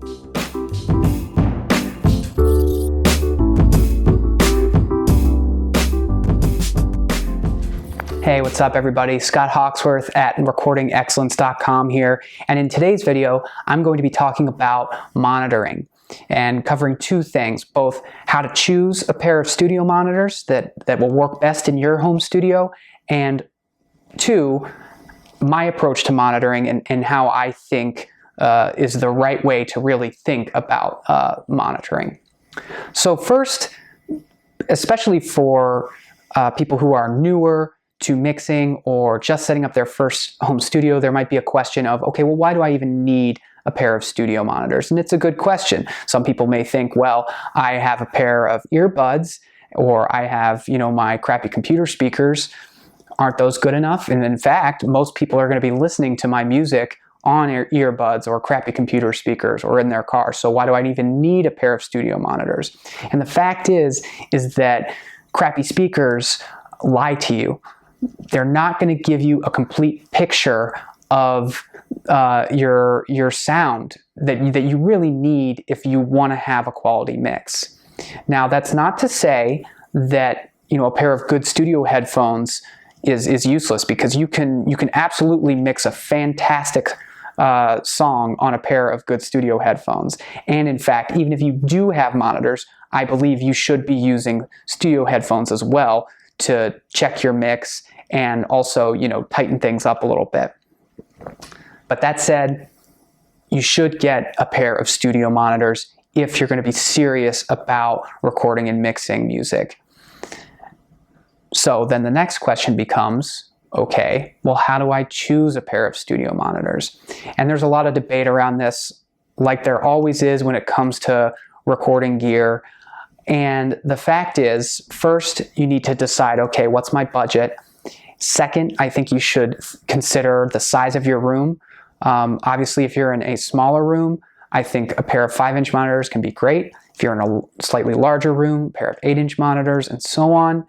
Hey, what's up everybody? Scott Hawksworth at recordingexcellence.com here, and in today's video I'm going to be talking about monitoring and covering two things, both how to choose a pair of studio monitors that will work best in your home studio, and two, my approach to monitoring and how I think is the right way to really think about monitoring. So first, especially for people who are newer to mixing or just setting up their first home studio, there might be a question of, okay, well, why do I even need a pair of studio monitors? And it's a good question. Some people may think, well, I have a pair of earbuds, or I have, my crappy computer speakers. Aren't those good enough? And in fact, most people are going to be listening to my music on earbuds or crappy computer speakers or in their car. So why do I even need a pair of studio monitors? And the fact is that crappy speakers lie to you. They're not going to give you a complete picture of your sound that you really need if you want to have a quality mix. Now, that's not to say that a pair of good studio headphones is useless, because you can absolutely mix a fantastic song on a pair of good studio headphones. And in fact, even if you do have monitors, I believe you should be using studio headphones as well to check your mix and also, tighten things up a little bit. But that said, you should get a pair of studio monitors if you're going to be serious about recording and mixing music. So then the next question becomes, okay, well, how do I choose a pair of studio monitors? And there's a lot of debate around this, like there always is when it comes to recording gear. And the fact is, first, you need to decide, okay, what's my budget? Second, I think you should consider the size of your room. Obviously, if you're in a smaller room, I think a pair of 5-inch monitors can be great. If you're in a slightly larger room, a pair of 8-inch monitors, and so on.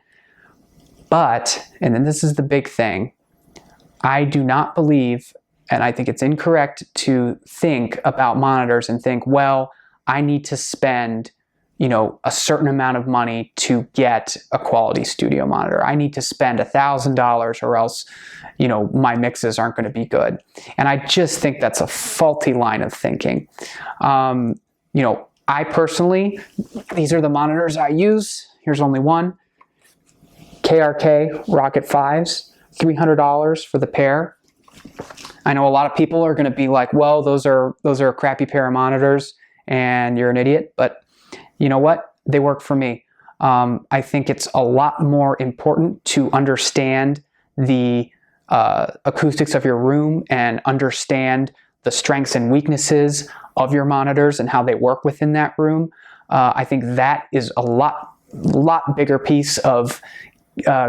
But, and then this is the big thing, I do not believe, and I think it's incorrect to think about monitors and think, well, I need to spend a certain amount of money to get a quality studio monitor. I need to spend $1,000 or else, my mixes aren't going to be good. And I just think that's a faulty line of thinking. I personally, these are the monitors I use. Here's only one. KRK Rokit 5s, $300 for the pair. I know a lot of people are going to be like, well, those are a crappy pair of monitors and you're an idiot, but you know what? They work for me. I think it's a lot more important to understand the acoustics of your room and understand the strengths and weaknesses of your monitors and how they work within that room. I think that is a lot bigger piece of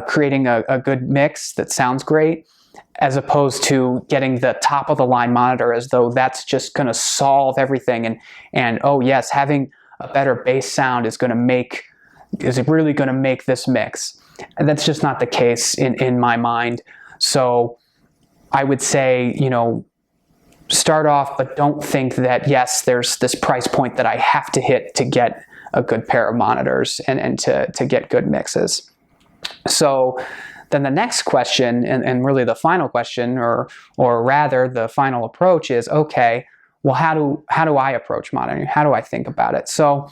creating a good mix that sounds great, as opposed to getting the top of the line monitor as though that's just going to solve everything. And oh yes, having a better bass sound is really going to make this mix. And that's just not the case in my mind. So I would say, start off, but don't think that, yes, there's this price point that I have to hit to get a good pair of monitors and to get good mixes. So then the next question, and really the final question, or rather the final approach is, okay, well, how do I approach monitoring? How do I think about it? So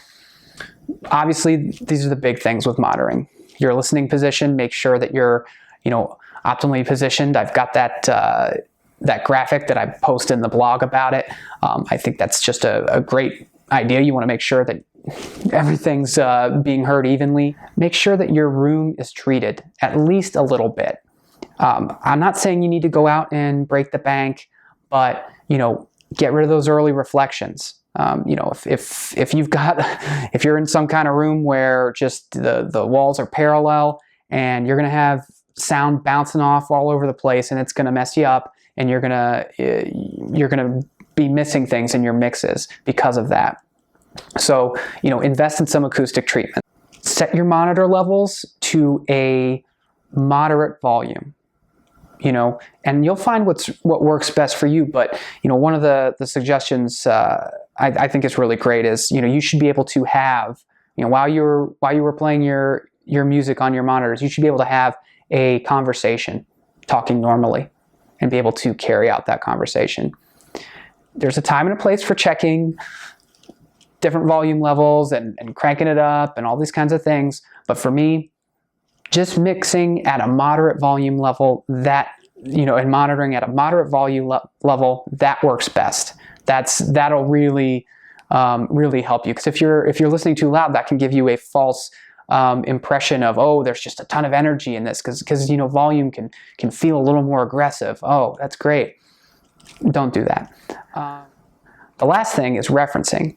obviously, these are the big things with monitoring. Your listening position, make sure that you're, optimally positioned. I've got that graphic that I post in the blog about it. I think that's just a great idea. You want to make sure that everything's being heard evenly. Make sure that your room is treated at least a little bit. I'm not saying you need to go out and break the bank, but get rid of those early reflections. If you're in some kind of room where just the walls are parallel and you're going to have sound bouncing off all over the place and it's going to mess you up, and you're going to be missing things in your mixes because of that. So, invest in some acoustic treatment. Set your monitor levels to a moderate volume. and you'll find what works best for you. But, one of the suggestions I think is really great is, you should be able to have, while you were playing your music on your monitors, you should be able to have a conversation, talking normally, and be able to carry out that conversation. There's a time and a place for checking different volume levels and cranking it up and all these kinds of things. But for me, just mixing at a moderate volume level, and monitoring at a moderate volume level, that works best. That'll really help you, because if you're listening too loud, that can give you a false impression of, oh, there's just a ton of energy in this, because volume can feel a little more aggressive. Oh, that's great. Don't do that. The last thing is referencing.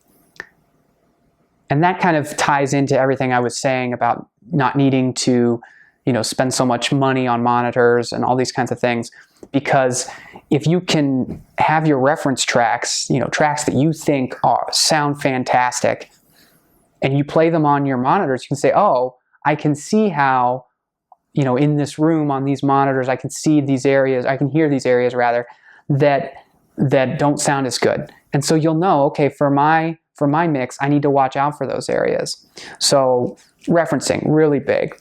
And that kind of ties into everything I was saying about not needing to, spend so much money on monitors and all these kinds of things. Because if you can have your reference tracks, tracks that you think sound fantastic, and you play them on your monitors, you can say, oh, I can see how, in this room on these monitors, I can see these areas, I can hear these areas rather, that don't sound as good. And so you'll know, okay, for my mix, I need to watch out for those areas. So referencing, really big.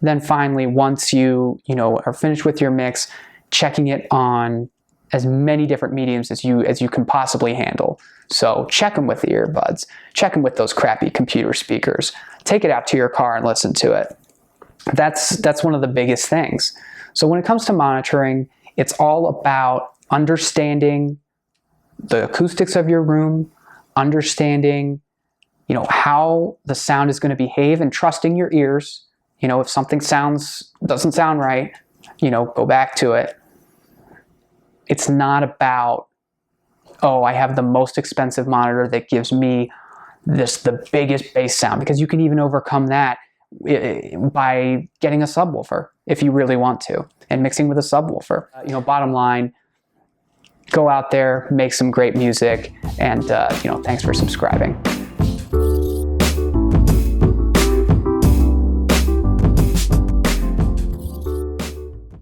Then finally, once you are finished with your mix, checking it on as many different mediums as you can possibly handle. So check them with the earbuds, check them with those crappy computer speakers, take it out to your car and listen to it. That's one of the biggest things. So when it comes to monitoring, it's all about understanding the acoustics of your room, understanding, how the sound is going to behave, and trusting your ears. If something doesn't sound right, go back to it. It's not about, oh, I have the most expensive monitor that gives me the biggest bass sound, because you can even overcome that by getting a subwoofer if you really want to, and mixing with a subwoofer. Bottom line, go out there, make some great music, and thanks for subscribing.